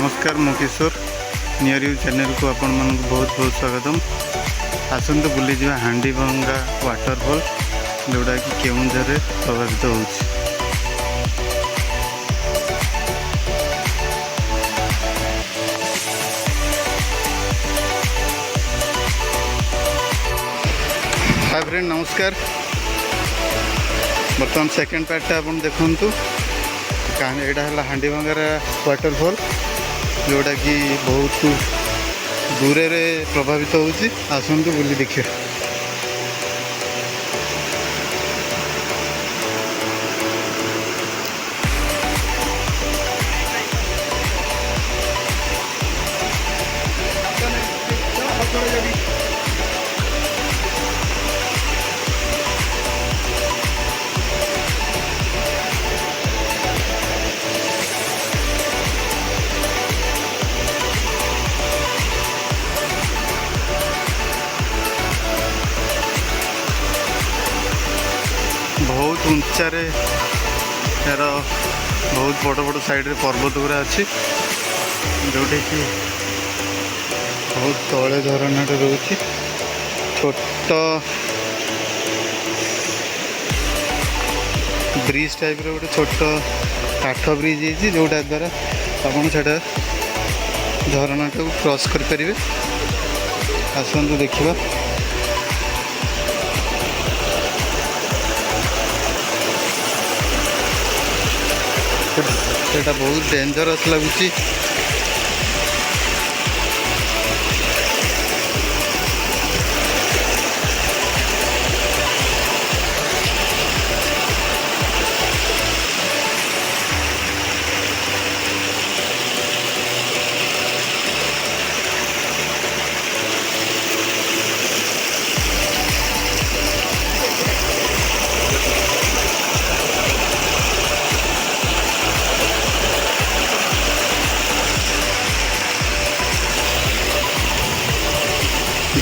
नमस्कार मु किशोर near you channel को आपण मन बहुत बहुत स्वागतम। आसतु बुली जा हांडीभंगा वाटरफॉल जोड़ा कि केउंझर प्रभावित हो। हाय फ्रेंड नमस्कार। बर्तमान सेकेंड पार्टा आप देखु यहाँ है हांडीभंगार वाटरफॉल जोड़ा कि बहुत दूर प्रभावित होची। आसतु बुली देखिए। बहुत उच्चा यार बहुत बड़ बड़ साइड रे पर्वत गुरा अच्छी जोटे कि बहुत तले झरना रोचे। छोट ब्रिज टाइप रे गोटे छोट काठ ब्रिज है जोटा द्वारा आपन से झरना को क्रॉस कर पारे। आसतु देखा। सेटा बहुत डेंजरस लगुच।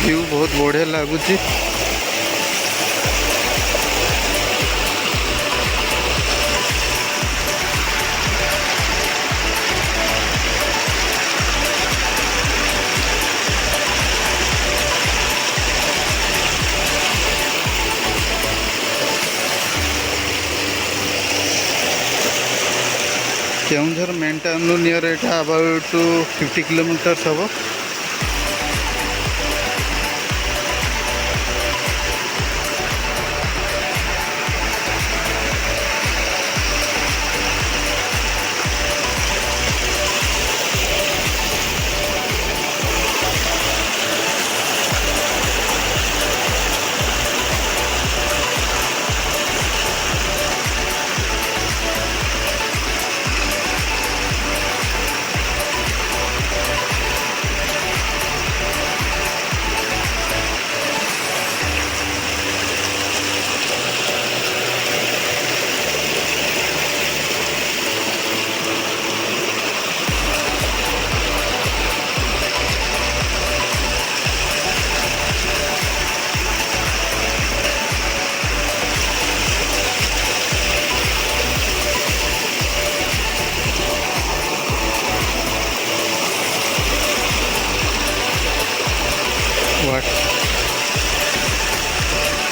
व्यू बहुत बढ़िया लगुच। Keonjhar main town near Etah about 50 kilometres हम।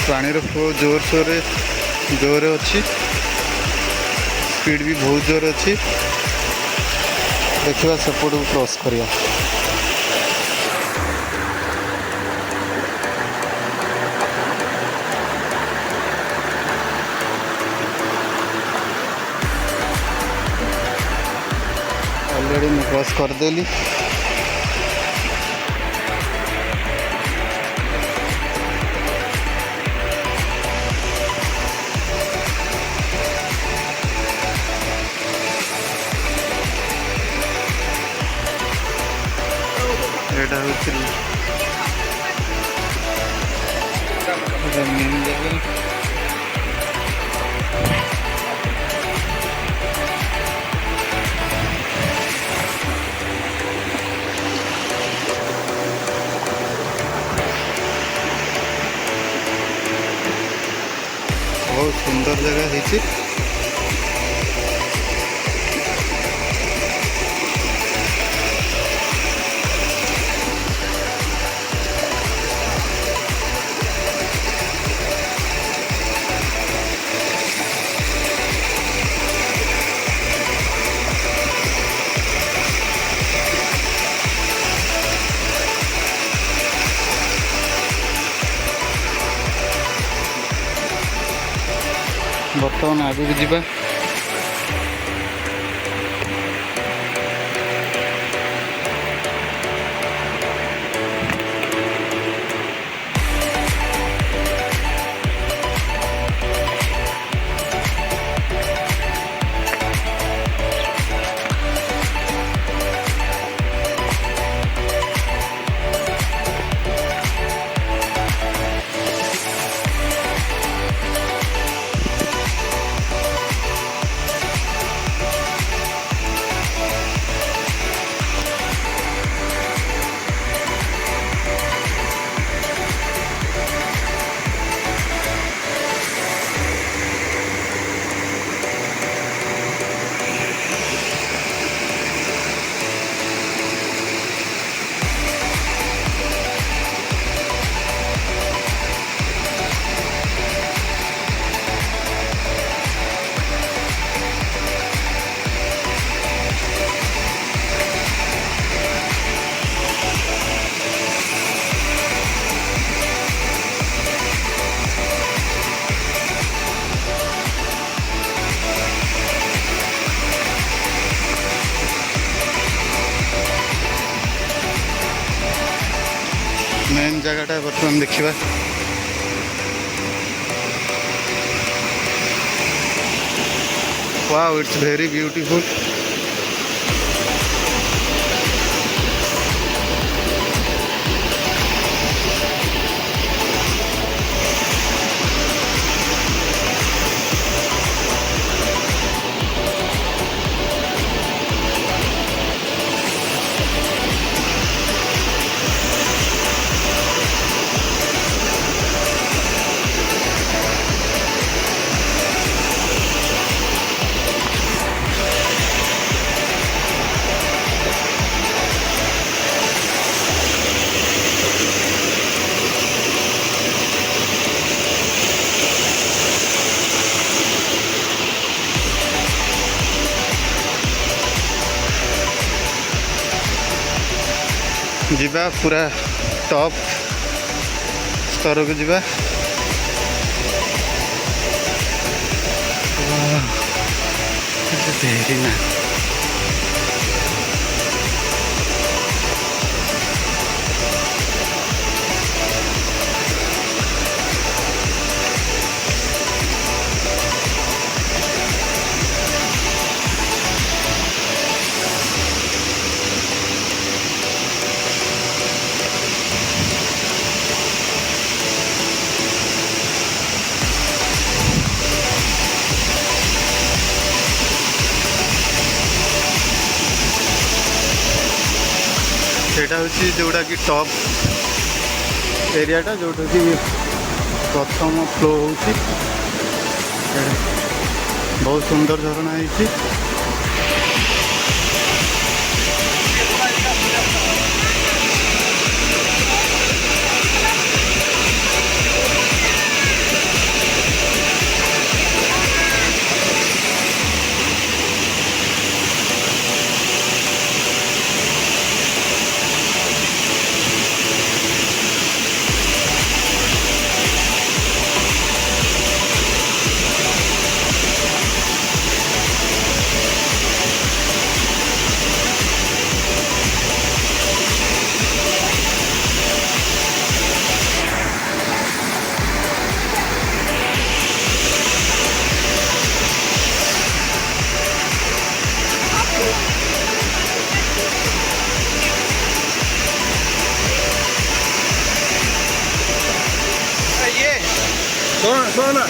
पानी फ्लो जोर अच्छी स्पीड भी बहुत जोर अच्छी। देखा सेपट को क्रॉस करिया। ऑलरेडी मैं क्रॉस करदेली। मेन लेवल बहुत सुंदर जगह है। ଚାଲୁନ ଆଗକୁ ଯିବା। मेन जगहटा बर्तमान देखा। Wow, it's very beautiful. जीवा पूरा टॉप स्तर को जीवा। Very nice. सेटा हूँ जोड़ा कि टॉप एरियाटा जोटा कि प्रथम फ्लो हो बहुत सुंदर झरना है। Sonra. Sonra.